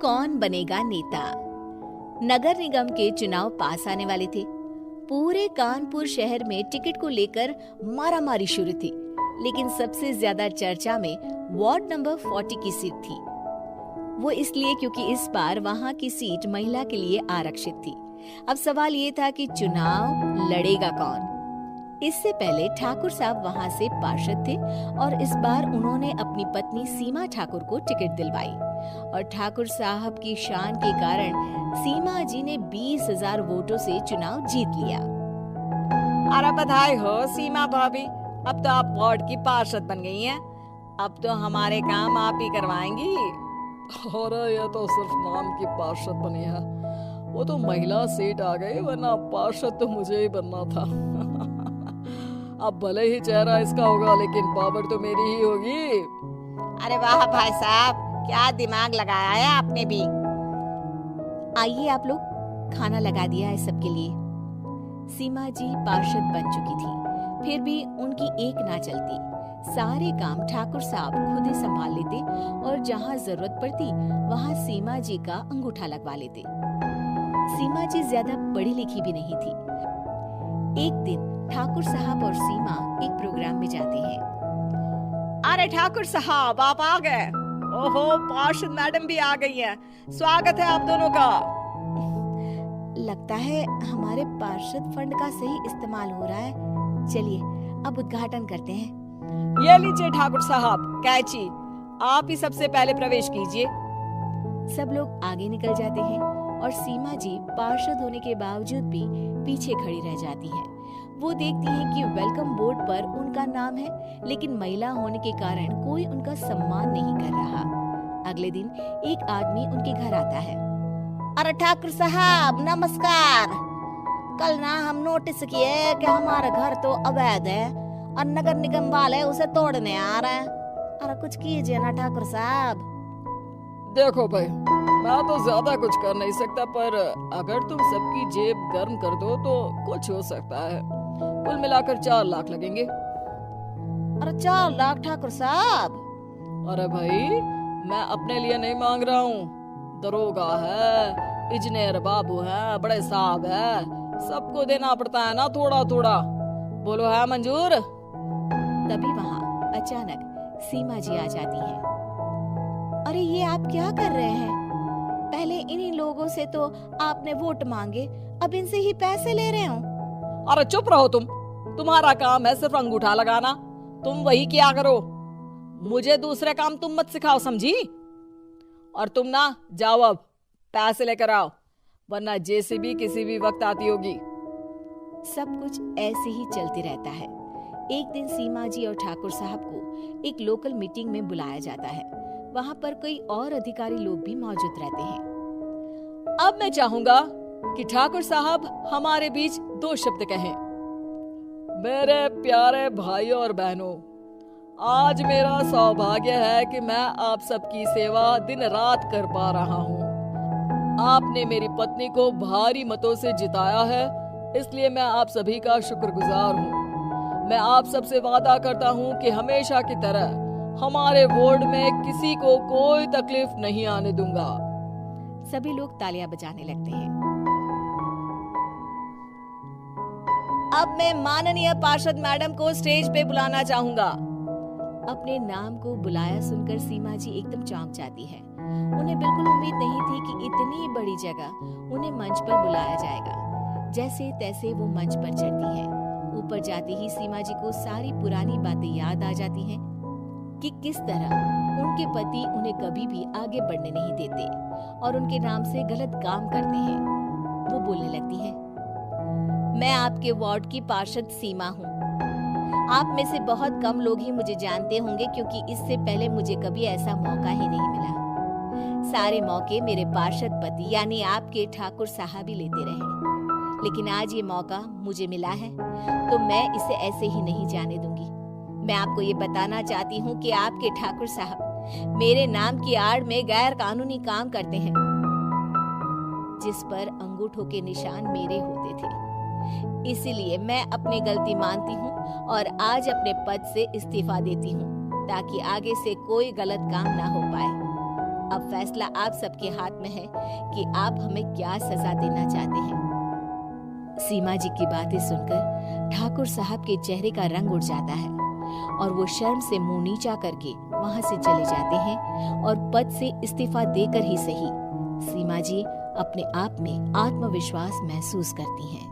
कौन बनेगा नेता। नगर निगम के चुनाव पास आने वाले थे। पूरे कानपुर शहर में टिकट को लेकर मारामारी शुरू थी, लेकिन सबसे ज्यादा चर्चा में वार्ड नंबर 40 की सीट थी। वो इसलिए क्योंकि इस बार वहां की सीट महिला के लिए आरक्षित थी। अब सवाल ये था कि चुनाव लड़ेगा कौन। इससे पहले ठाकुर साहब वहां से पार्षद थे और इस बार उन्होंने अपनी पत्नी सीमा ठाकुर को टिकट दिलवाई और ठाकुर साहब की शान के कारण सीमा जी ने 20,000 वोटों से चुनाव जीत लिया। अरे बधाई हो सीमा भाभी, अब तो आप वार्ड की पार्षद बन गई हैं। अब तो हमारे काम आप ही करवाएंगी। अरे ये तो सिर्फ नाम की पार्षद बनी है, वो तो महिला सीट आ गई, वरना पार्षद तो मुझे ही बनना था। अब भले ही चेहरा इसका होगा, लेकिन पावर तो मेरी ही होगी। अरे वाह भाई साहब, क्या दिमाग लगाया है आपने भी। आइए आप लोग, खाना लगा दिया है सबके लिए। सीमा जी पार्षद बन चुकी थी, फिर भी उनकी एक ना चलती। सारे काम ठाकुर साहब खुद ही संभाल लेते और जहाँ जरूरत पड़ती वहाँ सीमा जी का अंगूठा लगवा लेते। सीमा जी ज्यादा पढ़ी लिखी भी नहीं थी। एक दिन ठाकुर साहब और सीमा एक प्रोग्राम में जाते हैं। अरे ठाकुर साहब आप आ गए। ओहो, पार्षद मैडम भी आ गई हैं। स्वागत है आप दोनों का। लगता है हमारे पार्षद फंड का सही इस्तेमाल हो रहा है। चलिए अब उद्घाटन करते हैं। ये लीजिए ठाकुर साहब कैची, आप ही सबसे पहले प्रवेश कीजिए। सब लोग आगे निकल जाते हैं और सीमा जी पार्षद होने के बावजूद भी पीछे खड़ी रह जाती हैं। वो देखती हैं कि वेलकम बोर्ड पर उनका नाम है, लेकिन महिला होने के कारण कोई उनका सम्मान नहीं कर रहा। अगले दिन एक आदमी उनके घर आता है। अरे ठाकुर साहब नमस्कार। कल ना हम नोटिस किए कि हमारा घर तो अवैध है और नगर निगम वाले उसे तोड़ने आ रहे हैं। अरे कुछ कीजिए ना ठाकुर साहब। देखो भाई, मैं तो ज्यादा कुछ कर नहीं सकता, पर अगर तुम सबकी जेब गर्म कर दो तो कुछ हो सकता है। कुल मिलाकर 4 लाख लगेंगे। अरे 4 लाख ठाकुर साहब? अरे भाई, मैं अपने लिए नहीं मांग रहा हूँ। दरोगा है, इंजीनियर बाबू है, बड़े साहब है, सबको देना पड़ता है ना थोड़ा थोड़ा। बोलो है मंजूर? तभी वहाँ अचानक सीमा जी आ जाती हैं। अरे ये आप क्या कर रहे हैं? पहले इन्हीं लोगों से तो आपने वोट मांगे, अब इनसे ही पैसे ले रहे हो। अरे चुप रहो तुम, तुम्हारा काम है सिर्फ अंगूठा लगाना, तुम वही किया करो। मुझे दूसरे काम तुम मत सिखाओ, समझी? और तुम ना जाओ, अब पैसे लेकर आओ, वरना जेसीबी किसी भी वक्त आती होगी। सब कुछ ऐसे ही चलते रहता है। एक दिन सीमा जी और ठाकुर साहब को एक लोकल मीटिंग में बुलाया जाता है। वहाँ पर कई और अधिकारी लोग भी मौजूद रहते हैं। अब मैं चाहूंगा कि ठाकुर साहब हमारे बीच 2 शब्द कहें। मेरे प्यारे भाइयों और बहनों, आज मेरा सौभाग्य है कि मैं आप सबकी सेवा दिन रात कर पा रहा हूँ। आपने मेरी पत्नी को भारी मतों से जिताया है, इसलिए मैं आप सभी का शुक्रगुजार हूँ। मैं आप सबसे वादा करता हूँ कि हमेशा की तरह हमारे वार्ड में किसी को कोई तकलीफ नहीं आने दूंगा। सभी लोग तालियां बजाने लगते हैं। अब मैं माननीय पार्षद मैडम को स्टेज पे बुलाना चाहूंगा। अपने नाम को बुलाया सुनकर सीमा जी एकदम चौंक जाती है। उन्हें बिल्कुल उम्मीद नहीं थी कि इतनी बड़ी जगह उन्हें मंच पर बुलाया जाएगा। जैसे तैसे वो मंच पर चढ़ती हैं। ऊपर जाते ही सीमा जी को सारी पुरानी बातें याद आ जाती हैं कि किस तरह उनके पति उन्हें कभी भी आगे बढ़ने नहीं देते और उनके नाम से गलत काम करते हैं। वो बोलने लगती हैं, मैं आपके वार्ड की पार्षद सीमा हूँ। आप में से बहुत कम लोग ही मुझे जानते होंगे, क्योंकि इससे पहले मुझे कभी ऐसा मौका ही नहीं मिला। सारे मौके मेरे पार्षद पति यानी आपके ठाकुर साहब ही लेते रहे, लेकिन आज ये मौका मुझे मिला है तो मैं इसे ऐसे ही नहीं जाने दूंगी। मैं आपको ये बताना चाहती हूँ कि आपके ठाकुर साहब मेरे नाम की आड़ में गैर कानूनी काम करते हैं, जिस पर अंगूठों के निशान मेरे होते थे। इसीलिए मैं अपनी गलती मानती हूँ और आज अपने पद से इस्तीफा देती हूँ, ताकि आगे से कोई गलत काम ना हो पाए। अब फैसला आप सबके हाथ में है कि आप हमें क्या सजा देना चाहते हैं। सीमा जी की बातें सुनकर ठाकुर साहब के चेहरे का रंग उड़ जाता है और वो शर्म से मुंह नीचा करके वहां से चले जाते हैं और पद से इस्तीफा देकर ही सही सीमा जी अपने आप में आत्मविश्वास महसूस करती हैं।